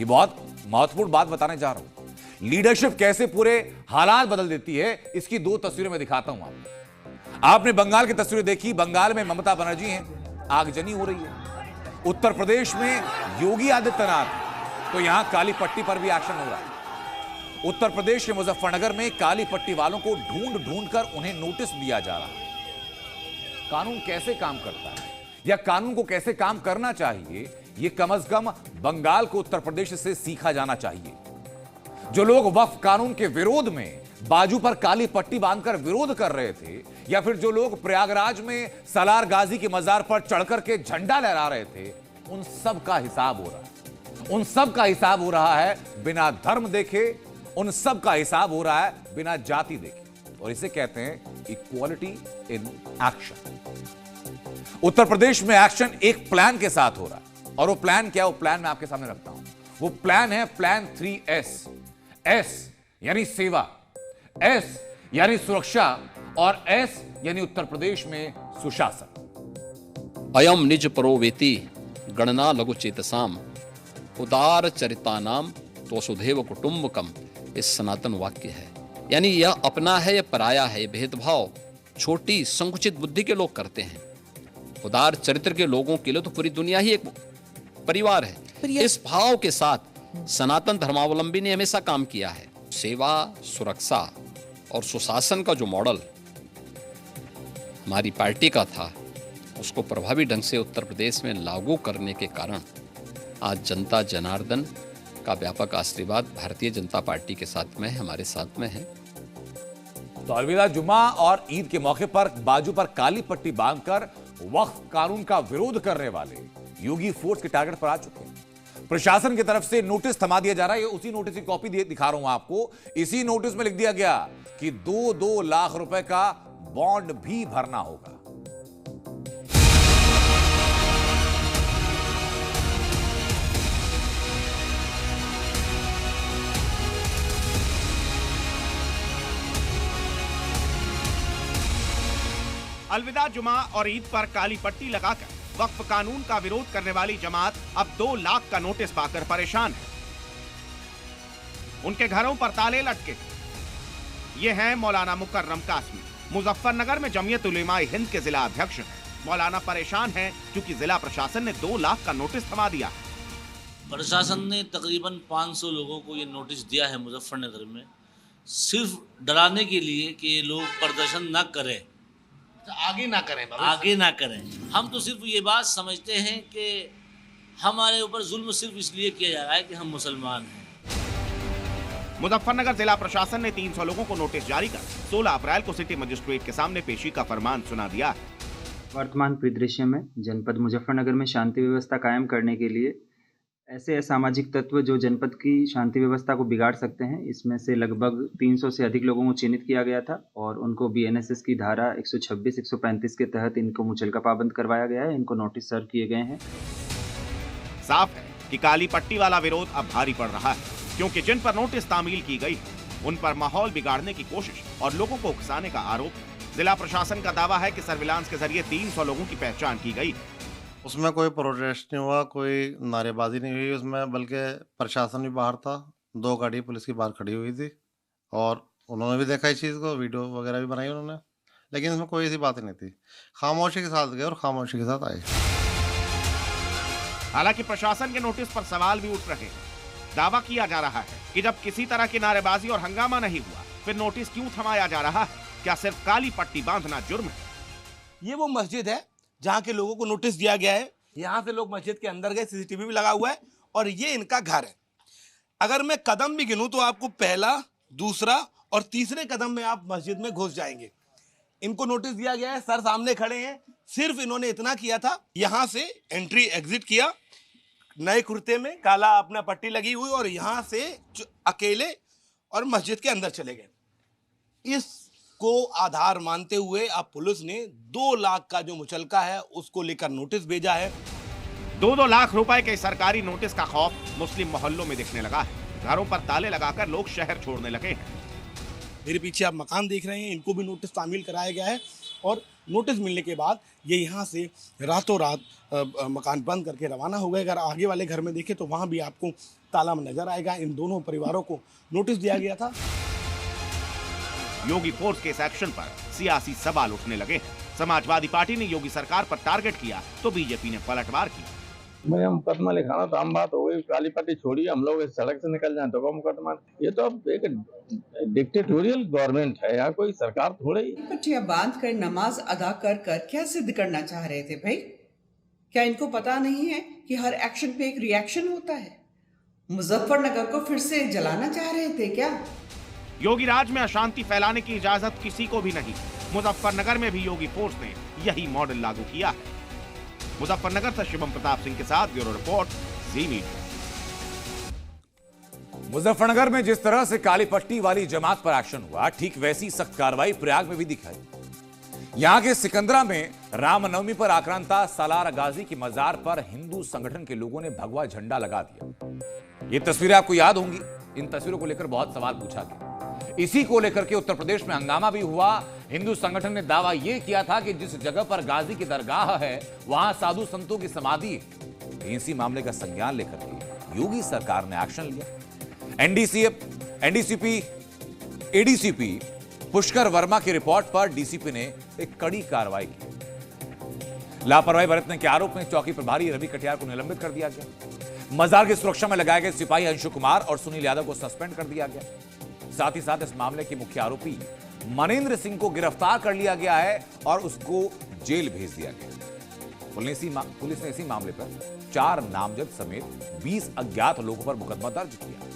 ये बहुत महत्वपूर्ण बात बताने जा रहा हूं। लीडरशिप कैसे पूरे हालात बदल देती है, इसकी दो तस्वीरें मैं दिखाता हूं आपको। आपने बंगाल की तस्वीरें देखी, बंगाल में ममता बनर्जी हैं, आगजनी हो रही है। उत्तर प्रदेश में योगी आदित्यनाथ, तो यहां काली पट्टी पर भी एक्शन हो रहा है। उत्तर प्रदेश के मुजफ्फरनगर में काली पट्टी वालों को ढूंढ ढूंढ कर उन्हें नोटिस दिया जा रहा है। कानून कैसे काम करता है या कानून को कैसे काम करना चाहिए, यह कम से कम बंगाल को उत्तर प्रदेश से सीखा जाना चाहिए। जो लोग वक्फ कानून के विरोध में बाजू पर काली पट्टी बांधकर विरोध कर रहे थे, या फिर जो लोग प्रयागराज में सलार गाजी के मजार पर चढ़कर के झंडा लहरा रहे थे, उन सब का हिसाब हो रहा है। उन सब का हिसाब हो रहा है बिना धर्म देखे, उन सब का हिसाब हो रहा है बिना जाति देखे, और इसे कहते हैं equality in action. Uttar Pradesh में एक्शन एक प्लान के साथ हो रहा है, और वो प्लान क्या है, वो प्लान मैं आपके सामने रखता हूं। वो प्लान है प्लान 3S। S यानी सेवा, S यानी सुरक्षा, और S यानी उत्तर प्रदेश में सुशासन। अयम निज परोवेति गणना लघु चेतसाम उदार चरितानाम तो सुधेव कुटुंबकम, इस सनातन वाक्य है। यानी यह अपना है या पराया है, भेदभाव छोटी संकुचित बुद्धि के लोग करते हैं। उदार चरित्र के लोगों के लिए तो पूरी दुनिया ही एक परिवार है। इस भाव के साथ सनातन धर्मावलंबी ने हमेशा काम किया है। सेवा, सुरक्षा और सुशासन का जो मॉडल हमारी पार्टी का था, उसको प्रभावी ढंग से उत्तर प्रदेश में लागू करने के कारण आज जनता जनार्दन का व्यापक आशीर्वाद भारतीय जनता पार्टी के साथ में, हमारे साथ में है। तो अलविदा जुमा और ईद के मौके पर बाजू पर काली पट्टी बांधकर वक्फ कानून का विरोध करने वाले योगी फोर्स के टारगेट पर आ चुके हैं। प्रशासन की तरफ से नोटिस थमा दिया जा रहा है। उसी नोटिस की कॉपी दिखा रहा हूं आपको। इसी नोटिस में लिख दिया गया कि 2-2 लाख रुपए का बॉन्ड भी भरना होगा। अलविदा जुमा और ईद पर काली पट्टी लगाकर वक्फ कानून का विरोध करने वाली जमात अब 2 लाख का नोटिस पाकर परेशान है। उनके घरों पर ताले लटके। ये हैं मौलाना मुकर्रम कासमी, मुजफ्फरनगर में जमीयत उलेमाए हिंद के जिला अध्यक्ष हैं। मौलाना परेशान हैं क्योंकि जिला प्रशासन ने 2 लाख का नोटिस थमा दिया है। प्रशासन ने तकरीबन 500 लोगों को ये नोटिस दिया है मुजफ्फरनगर में, सिर्फ डराने के लिए कि ये लोग प्रदर्शन न करें, आगे ना करें। हम तो सिर्फ ये बात समझते हैं कि हमारे ऊपर जुल्म सिर्फ इसलिए किया जा रहा है कि हम मुसलमान हैं। मुजफ्फरनगर जिला प्रशासन ने 300 लोगों को नोटिस जारी कर 16 अप्रैल को सिटी मजिस्ट्रेट के सामने पेशी का फरमान सुना दिया है। वर्तमान परिदृश्य में जनपद मुजफ्फरनगर में शांति व्यवस्था कायम करने के लिए ऐसे असामाजिक तत्व जो जनपद की शांति व्यवस्था को बिगाड़ सकते हैं, इसमें से लगभग 300 से अधिक लोगों को चिन्हित किया गया था और उनको BNSS की धारा 126, 135 के तहत इनको मुचलका पाबंद करवाया गया है। इनको नोटिस सर्व किए गए हैं। साफ है कि काली पट्टी वाला विरोध अब भारी पड़ रहा है, क्योंकि जिन पर नोटिस तामील की गई उन पर माहौल बिगाड़ने की कोशिश और लोगों को उकसाने का आरोप है। जिला प्रशासन का दावा है कि सर्विलांस के जरिए 300 लोगों की पहचान की गई। उसमें कोई प्रोटेस्ट नहीं हुआ, कोई नारेबाजी नहीं हुई उसमें, बल्कि प्रशासन भी बाहर था। 2 गाड़ी पुलिस की बाहर खड़ी हुई थी और उन्होंने भी देखा इस चीज़ को, वीडियो वगैरह भी बनाई उन्होंने, लेकिन इसमें कोई ऐसी बात नहीं थी। खामोशी के साथ गए और खामोशी के साथ आए। हालांकि प्रशासन के नोटिस पर सवाल भी उठ रहे हैं। दावा किया जा रहा है कि जब किसी तरह की नारेबाजी और हंगामा नहीं हुआ, फिर नोटिस क्यों थमाया जा रहा है? क्या सिर्फ काली पट्टी बांधना जुर्म है? ये वो मस्जिद है जहाँ के लोगों को नोटिस दिया गया है। यहाँ से लोग मस्जिद के अंदर गए, CCTV भी लगा हुआ है और ये इनका घर है। अगर मैं कदम भी गिनूं तो आपको पहला, दूसरा और तीसरे कदम में आप मस्जिद में घुस जाएंगे। इनको नोटिस दिया गया है, सर सामने खड़े हैं। सिर्फ इन्होंने इतना किया था, यहाँ से एंट्री एग्जिट किया, नए कुर्ते में, काला अपना पट्टी लगी हुई, और यहाँ से अकेले और मस्जिद के अंदर चले गए। इसको आधार मानते हुए अब पुलिस ने 2 लाख का जो मुचलका है उसको लेकर नोटिस भेजा है। 2-2 लाख रुपए के सरकारी नोटिस का खौफ मुस्लिम मोहल्लों में दिखने लगा है। घरों पर ताले लगाकर लोग शहर छोड़ने लगे हैं। मेरे पीछे आप मकान देख रहे हैं, इनको भी नोटिस तामील कराया गया है और नोटिस मिलने के बाद ये यहाँ से रातों रात मकान बंद करके रवाना हो गए। अगर आगे वाले घर में देखें तो वहाँ भी आपको ताला नजर आएगा। इन दोनों परिवारों को नोटिस दिया गया था। योगी फोर्स के इस एक्शन पर सियासी सवाल उठने लगे हैं। समाजवादी पार्टी ने योगी सरकार पर टारगेट किया तो बीजेपी ने पलटवार की। मैं मुकदमा लिखाना तो आम बात हो गई, काली पट्टी छोड़िए, हम लोग इस सड़क से निकल जाए तो मुकदमा। ये तो एक डिक्टेटोरियल गवर्नमेंट है, यहाँ कोई सरकार थोड़े ही। पट्टियां बांध कर नमाज अदा कर कर क्या सिद्ध करना चाह रहे थे भाई? क्या इनको पता नहीं है कि हर एक्शन पे एक रिएक्शन होता है? मुजफ्फरनगर को फिर से जलाना चाह रहे थे क्या? योगी राज में अशांति फैलाने की इजाजत किसी को भी नहीं। मुजफ्फरनगर में भी योगी फोर्स ने यही मॉडल लागू किया है। मुजफ्फरनगर से शिवम प्रताप सिंह के साथ ब्यूरो रिपोर्ट, जी मीडिया। मुजफ्फरनगर में जिस तरह से काली पट्टी वाली जमात पर एक्शन हुआ, ठीक वैसी सख्त कार्रवाई प्रयाग में भी दिखाई। यहां के सिकंदरा में रामनवमी पर आक्रांता सालार गाजी की मजार पर हिंदू संगठन के लोगों ने भगवा झंडा लगा दिया। ये तस्वीरें आपको याद होंगी। इन तस्वीरों को लेकर बहुत सवाल पूछा गया। इसी को लेकर के उत्तर प्रदेश में हंगामा भी हुआ। हिंदू संगठन ने दावा यह किया था कि जिस जगह पर गाजी की दरगाह है वहां साधु संतों की समाधि है। इसी मामले का संज्ञान लेकर के योगी सरकार ने एक्शन लिया। एडीसीपी पुष्कर वर्मा की रिपोर्ट पर डीसीपी ने एक कड़ी कार्रवाई की। लापरवाही बरतने के आरोप में चौकी प्रभारी रवि कटियार को निलंबित कर दिया गया। मजार की सुरक्षा में लगाए गए सिपाही अंशु कुमार और सुनील यादव को सस्पेंड कर दिया गया। साथ ही साथ इस मामले के मुख्य आरोपी मनेंद्र सिंह को गिरफ्तार कर लिया गया है और उसको जेल भेज दिया गया। पुलिस ने इसी मामले पर 4 नामजद समेत 20 अज्ञात लोगों पर मुकदमा दर्ज किया।